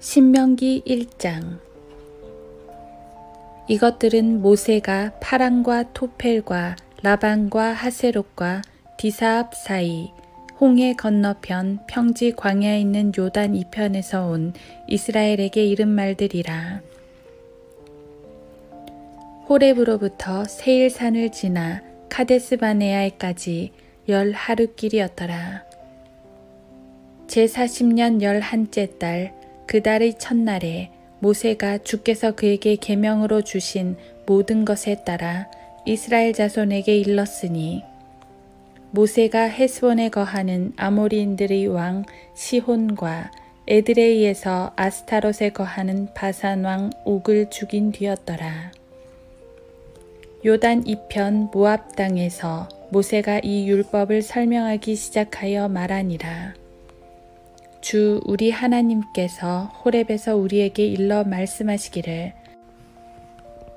신명기 1장. 이것들은 모세가 파란과 토펠과 라반과 하세롯과 디사압 사이 홍해 건너편 평지 광야에 있는 요단 이편에서 온 이스라엘에게 이른 말들이라. 호렙으로부터 세일산을 지나 카데스바네아에까지 10하루길이었더라. 제40년 11째 달 그 달의 첫날에 모세가 주께서 그에게 계명으로 주신 모든 것에 따라 이스라엘 자손에게 일렀으니, 모세가 헤스본에 거하는 아모리인들의 왕 시혼과 에드레이에서 아스타롯에 거하는 바산 왕 옥을 죽인 뒤였더라. 요단 이편 모압 땅에서 모세가 이 율법을 설명하기 시작하여 말하니라. 주 우리 하나님께서 호렙에서 우리에게 일러 말씀하시기를,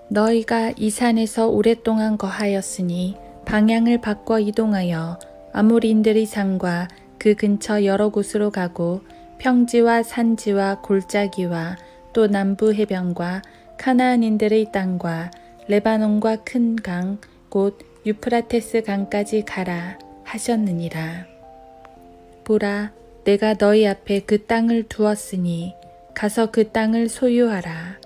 너희가 이 산에서 오랫동안 거하였으니 방향을 바꿔 이동하여 아모리인들의 산과 그 근처 여러 곳으로 가고 평지와 산지와 골짜기와 또 남부 해변과 카나안인들의 땅과 레바논과 큰 강 곧 유프라테스 강까지 가라 하셨느니라. 보라, 내가 너희 앞에 그 땅을 두었으니 가서 그 땅을 소유하라.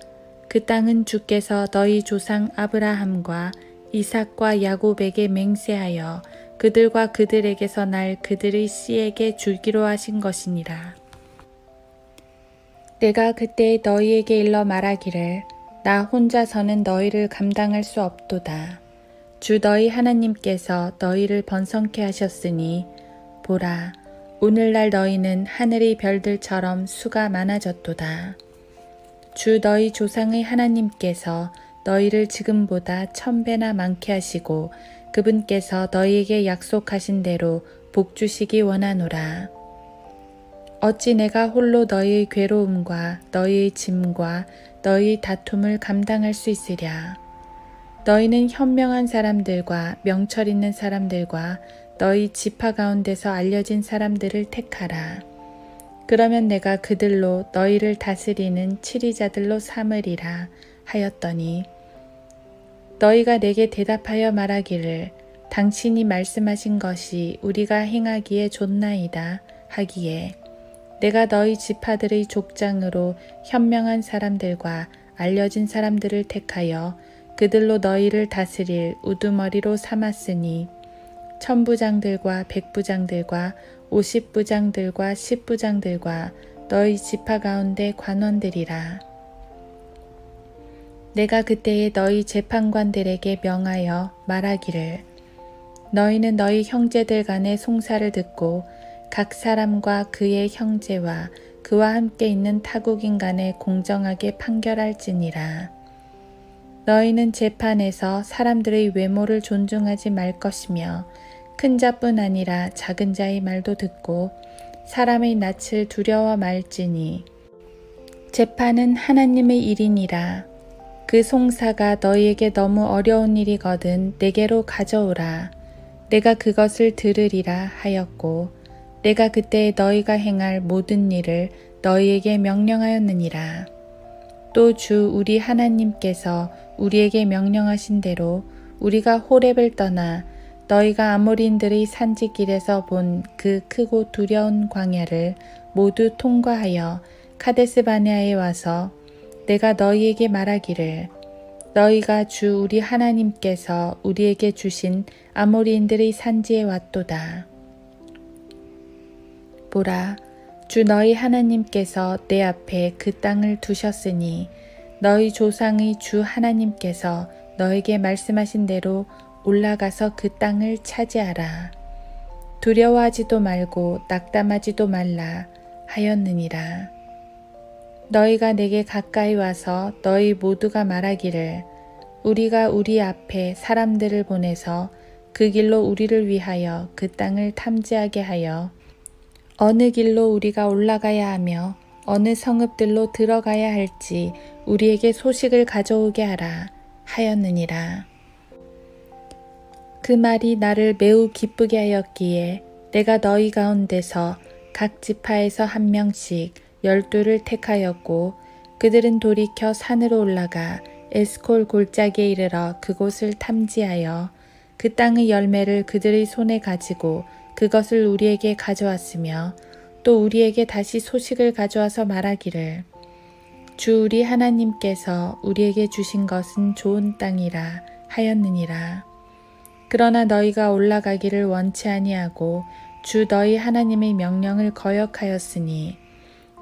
그 땅은 주께서 너희 조상 아브라함과 이삭과 야곱에게 맹세하여 그들과 그들에게서 날 그들의 씨에게 주기로 하신 것이니라. 내가 그때 너희에게 일러 말하기를, 나 혼자서는 너희를 감당할 수 없도다. 주 너희 하나님께서 너희를 번성케 하셨으니 보라, 오늘날 너희는 하늘의 별들처럼 수가 많아졌도다. 주 너희 조상의 하나님께서 너희를 지금보다 1000배나 많게 하시고 그분께서 너희에게 약속하신 대로 복 주시기 원하노라. 어찌 내가 홀로 너희의 괴로움과 너희의 짐과 너희의 다툼을 감당할 수 있으랴. 너희는 현명한 사람들과 명철 있는 사람들과 너희 지파 가운데서 알려진 사람들을 택하라. 그러면 내가 그들로 너희를 다스리는 치리자들로 삼으리라 하였더니, 너희가 내게 대답하여 말하기를, 당신이 말씀하신 것이 우리가 행하기에 좋나이다 하기에, 내가 너희 지파들의 족장으로 현명한 사람들과 알려진 사람들을 택하여 그들로 너희를 다스릴 우두머리로 삼았으니, 천부장들과 백부장들과 50부장들과 10부장들과 너희 지파 가운데 관원들이라. 내가 그때에 너희 재판관들에게 명하여 말하기를, 너희는 너희 형제들 간의 송사를 듣고 각 사람과 그의 형제와 그와 함께 있는 타국인 간에 공정하게 판결할지니라. 너희는 재판에서 사람들의 외모를 존중하지 말 것이며 큰 자뿐 아니라 작은 자의 말도 듣고 사람의 낯을 두려워 말지니, 재판은 하나님의 일이니라. 그 송사가 너희에게 너무 어려운 일이거든 내게로 가져오라. 내가 그것을 들으리라 하였고, 내가 그때 너희가 행할 모든 일을 너희에게 명령하였느니라. 또 주 우리 하나님께서 우리에게 명령하신 대로 우리가 호렙을 떠나 너희가 아모리인들의 산지길에서 본 그 크고 두려운 광야를 모두 통과하여 카데스바네아에 와서 내가 너희에게 말하기를, 너희가 주 우리 하나님께서 우리에게 주신 아모리인들의 산지에 왔도다. 보라, 주 너희 하나님께서 내 앞에 그 땅을 두셨으니 너희 조상의 주 하나님께서 너에게 말씀하신 대로 올라가서 그 땅을 차지하라. 두려워하지도 말고 낙담하지도 말라 하였느니라. 너희가 내게 가까이 와서 너희 모두가 말하기를, 우리가 우리 앞에 사람들을 보내서 그 길로 우리를 위하여 그 땅을 탐지하게 하여 어느 길로 우리가 올라가야 하며 어느 성읍들로 들어가야 할지 우리에게 소식을 가져오게 하라 하였느니라. 그 말이 나를 매우 기쁘게 하였기에 내가 너희 가운데서 각 지파에서 한 명씩 12를 택하였고 그들은 돌이켜 산으로 올라가 에스콜 골짜기에 이르러 그곳을 탐지하여 그 땅의 열매를 그들의 손에 가지고 그것을 우리에게 가져왔으며 또 우리에게 다시 소식을 가져와서 말하기를 주 우리 하나님께서 우리에게 주신 것은 좋은 땅이라 하였느니라. 그러나 너희가 올라가기를 원치 아니하고 주 너희 하나님의 명령을 거역하였으니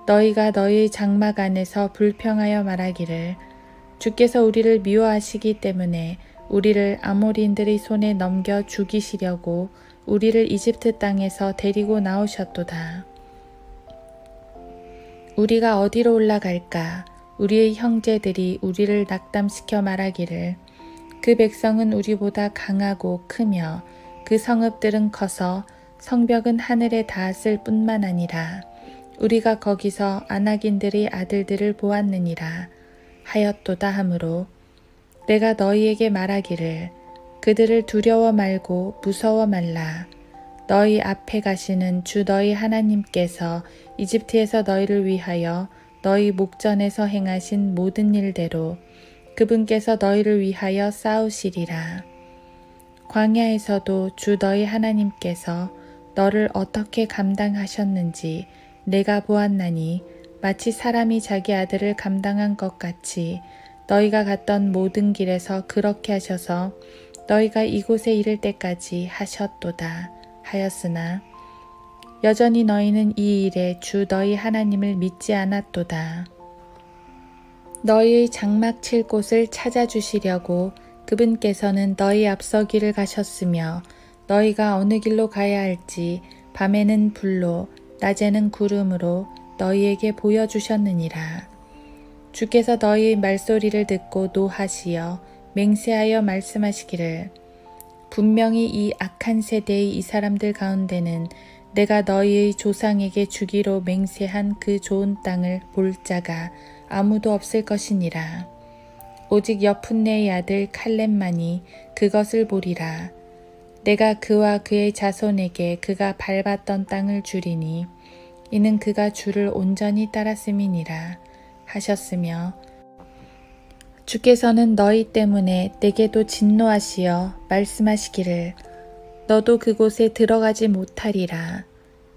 너희가 너희의 장막 안에서 불평하여 말하기를 주께서 우리를 미워하시기 때문에 우리를 아모리인들의 손에 넘겨 죽이시려고 우리를 이집트 땅에서 데리고 나오셨도다. 우리가 어디로 올라갈까? 우리의 형제들이 우리를 낙담시켜 말하기를 그 백성은 우리보다 강하고 크며 그 성읍들은 커서 성벽은 하늘에 닿았을 뿐만 아니라 우리가 거기서 아낙인들의 아들들을 보았느니라 하였도다 하므로 내가 너희에게 말하기를 그들을 두려워 말고 무서워 말라. 너희 앞에 가시는 주 너희 하나님께서 이집트에서 너희를 위하여 너희 목전에서 행하신 모든 일대로 그분께서 너희를 위하여 싸우시리라. 광야에서도 주 너희 하나님께서 너를 어떻게 감당하셨는지 내가 보았나니 마치 사람이 자기 아들을 감당한 것 같이 너희가 갔던 모든 길에서 그렇게 하셔서 너희가 이곳에 이를 때까지 하셨도다 하였으나 여전히 너희는 이 일에 주 너희 하나님을 믿지 않았도다. 너희의 장막 칠 곳을 찾아주시려고 그분께서는 너희 앞서 길을 가셨으며 너희가 어느 길로 가야 할지 밤에는 불로 낮에는 구름으로 너희에게 보여주셨느니라. 주께서 너희의 말소리를 듣고 노하시어 맹세하여 말씀하시기를 분명히 이 악한 세대의 이 사람들 가운데는 내가 너희의 조상에게 주기로 맹세한 그 좋은 땅을 볼 자가 아무도 없을 것이니라. 오직 여푼네의 아들 칼렙만이 그것을 보리라. 내가 그와 그의 자손에게 그가 밟았던 땅을 주리니 이는 그가 주를 온전히 따랐음이니라 하셨으며 주께서는 너희 때문에 내게도 진노하시어 말씀하시기를 너도 그곳에 들어가지 못하리라.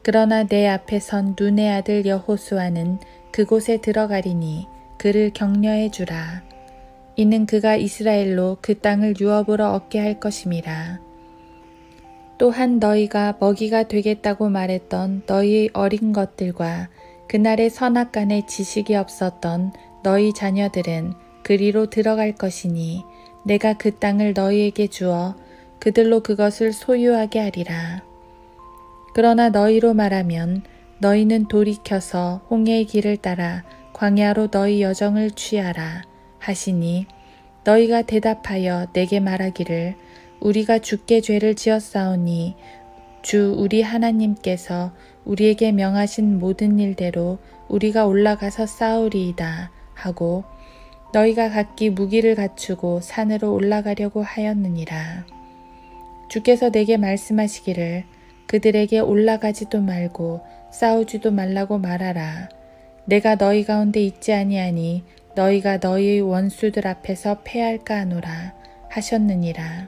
그러나 내 앞에 선 눈의 아들 여호수아는 그곳에 들어가리니 그를 격려해 주라. 이는 그가 이스라엘로 그 땅을 유업으로 얻게 할 것임이라. 또한 너희가 먹이가 되겠다고 말했던 너희의 어린 것들과 그날의 선악간에 지식이 없었던 너희 자녀들은 그리로 들어갈 것이니 내가 그 땅을 너희에게 주어 그들로 그것을 소유하게 하리라. 그러나 너희로 말하면 너희는 돌이켜서 홍해의 길을 따라 광야로 너희 여정을 취하라 하시니 너희가 대답하여 내게 말하기를 우리가 주께 죄를 지었사오니 주 우리 하나님께서 우리에게 명하신 모든 일대로 우리가 올라가서 싸우리이다 하고 너희가 각기 무기를 갖추고 산으로 올라가려고 하였느니라. 주께서 내게 말씀하시기를 그들에게 올라가지도 말고 싸우지도 말라고 말하라. 내가 너희 가운데 있지 아니하니 너희가 너희의 원수들 앞에서 패할까 하노라 하셨느니라.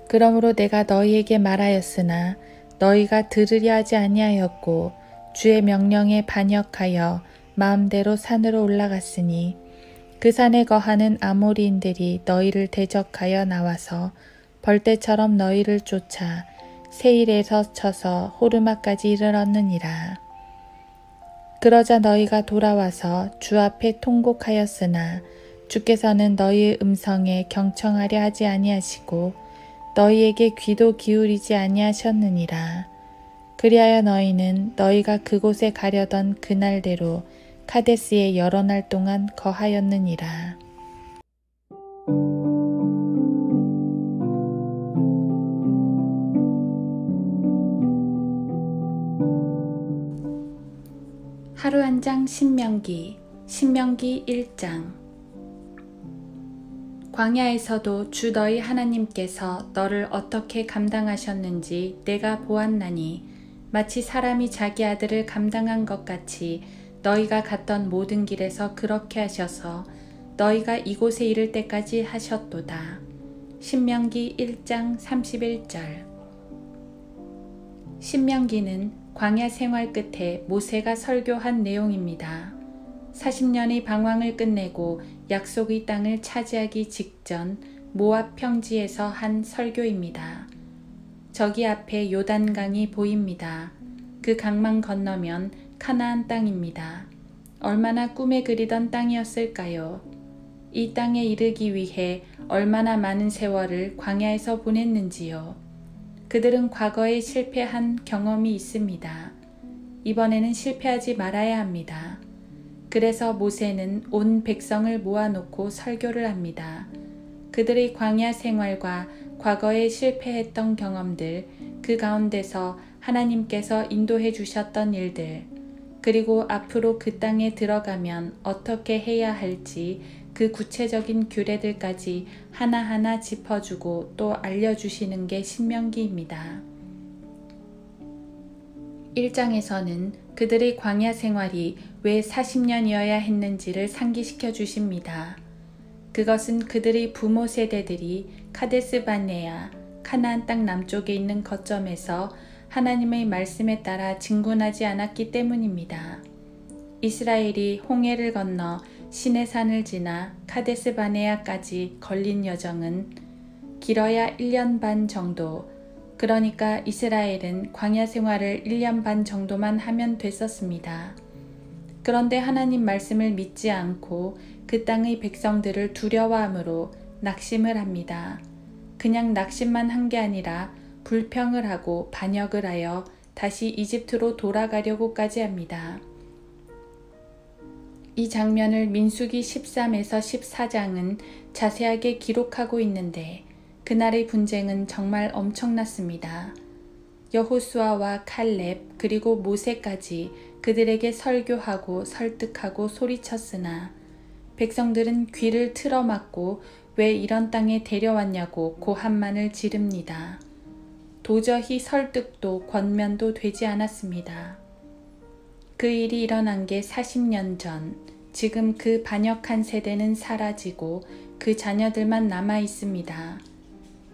그러므로 내가 너희에게 말하였으나 너희가 들으려 하지 아니하였고 주의 명령에 반역하여 마음대로 산으로 올라갔으니 그 산에 거하는 아모리인들이 너희를 대적하여 나와서 벌떼처럼 너희를 쫓아 세일에서 쳐서 호르마까지 이르렀느니라. 그러자 너희가 돌아와서 주 앞에 통곡하였으나 주께서는 너희의 음성에 경청하려 하지 아니하시고 너희에게 귀도 기울이지 아니하셨느니라. 그리하여 너희는 너희가 그곳에 가려던 그날대로 카데스에 여러 날 동안 거하였느니라. 하루 한 장 신명기 1장. 광야에서도 주 너희 하나님께서 너를 어떻게 감당하셨는지 내가 보았나니 마치 사람이 자기 아들을 감당한 것 같이 너희가 갔던 모든 길에서 그렇게 하셔서 너희가 이곳에 이를 때까지 하셨도다. 신명기 1장 31절. 신명기는 광야 생활 끝에 모세가 설교한 내용입니다. 40년의 방황을 끝내고 약속의 땅을 차지하기 직전 모압 평지에서 한 설교입니다. 저기 앞에 요단강이 보입니다. 그 강만 건너면 카나안 땅입니다. 얼마나 꿈에 그리던 땅이었을까요? 이 땅에 이르기 위해 얼마나 많은 세월을 광야에서 보냈는지요. 그들은 과거에 실패한 경험이 있습니다. 이번에는 실패하지 말아야 합니다. 그래서 모세는 온 백성을 모아놓고 설교를 합니다. 그들의 광야 생활과 과거에 실패했던 경험들, 그 가운데서 하나님께서 인도해 주셨던 일들, 그리고 앞으로 그 땅에 들어가면 어떻게 해야 할지 그 구체적인 규례들까지 하나하나 짚어주고 또 알려주시는 게 신명기입니다. 1장에서는 그들의 광야 생활이 왜 40년이어야 했는지를 상기시켜 주십니다. 그것은 그들의 부모 세대들이 카데스 바네아, 카나안 땅 남쪽에 있는 거점에서 하나님의 말씀에 따라 진군하지 않았기 때문입니다. 이스라엘이 홍해를 건너 시내산을 지나 카데스 바네아까지 걸린 여정은 길어야 1년 반 정도, 그러니까 이스라엘은 광야 생활을 1년 반 정도만 하면 됐었습니다. 그런데 하나님 말씀을 믿지 않고 그 땅의 백성들을 두려워함으로 낙심을 합니다. 그냥 낙심만 한 게 아니라 불평을 하고 반역을 하여 다시 이집트로 돌아가려고까지 합니다. 이 장면을 민수기 13에서 14장은 자세하게 기록하고 있는데 그날의 분쟁은 정말 엄청났습니다. 여호수아와 칼렙 그리고 모세까지 그들에게 설교하고 설득하고 소리쳤으나 백성들은 귀를 틀어막고 왜 이런 땅에 데려왔냐고 고함만을 지릅니다. 도저히 설득도 권면도 되지 않았습니다. 그 일이 일어난 게 40년 전, 지금 그 반역한 세대는 사라지고 그 자녀들만 남아 있습니다.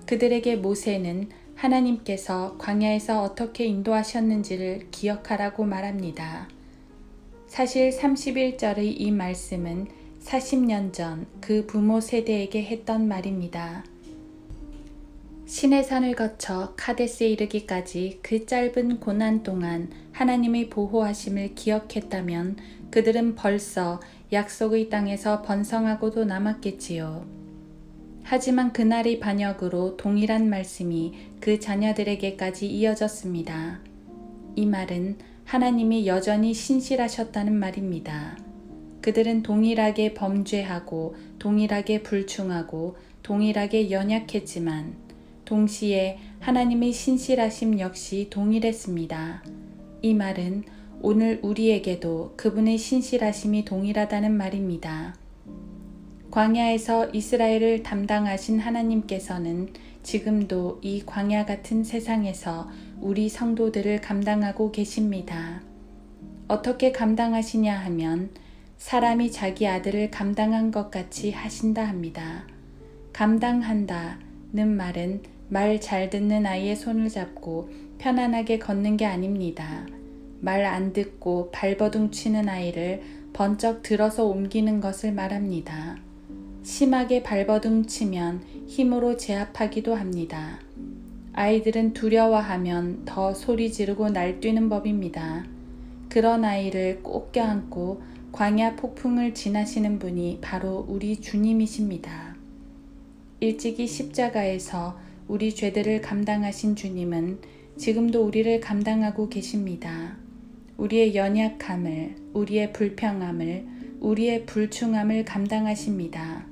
그들에게 모세는 하나님께서 광야에서 어떻게 인도하셨는지를 기억하라고 말합니다. 사실 31절의 이 말씀은 40년 전 그 부모 세대에게 했던 말입니다. 시내산을 거쳐 카데스에 이르기까지 그 짧은 고난 동안 하나님의 보호하심을 기억했다면 그들은 벌써 약속의 땅에서 번성하고도 남았겠지요. 하지만 그날의 반역으로 동일한 말씀이 그 자녀들에게까지 이어졌습니다. 이 말은 하나님이 여전히 신실하셨다는 말입니다. 그들은 동일하게 범죄하고 동일하게 불충하고 동일하게 연약했지만 동시에 하나님의 신실하심 역시 동일했습니다. 이 말은 오늘 우리에게도 그분의 신실하심이 동일하다는 말입니다. 광야에서 이스라엘을 담당하신 하나님께서는 지금도 이 광야 같은 세상에서 우리 성도들을 감당하고 계십니다. 어떻게 감당하시냐 하면 사람이 자기 아들을 감당한 것 같이 하신다 합니다. 감당한다는 말은 말 잘 듣는 아이의 손을 잡고 편안하게 걷는 게 아닙니다. 말 안 듣고 발버둥 치는 아이를 번쩍 들어서 옮기는 것을 말합니다. 심하게 발버둥 치면 힘으로 제압하기도 합니다. 아이들은 두려워하면 더 소리 지르고 날뛰는 법입니다. 그런 아이를 꼭 껴안고 광야 폭풍을 지나시는 분이 바로 우리 주님이십니다. 일찍이 십자가에서 우리 죄들을 감당하신 주님은 지금도 우리를 감당하고 계십니다. 우리의 연약함을, 우리의 불평함을, 우리의 불충함을 감당하십니다.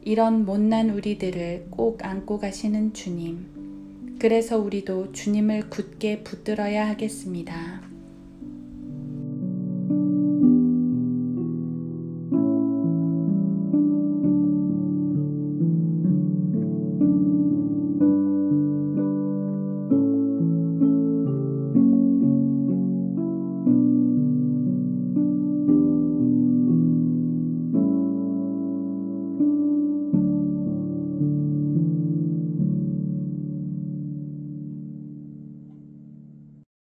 이런 못난 우리들을 꼭 안고 가시는 주님. 그래서 우리도 주님을 굳게 붙들어야 하겠습니다.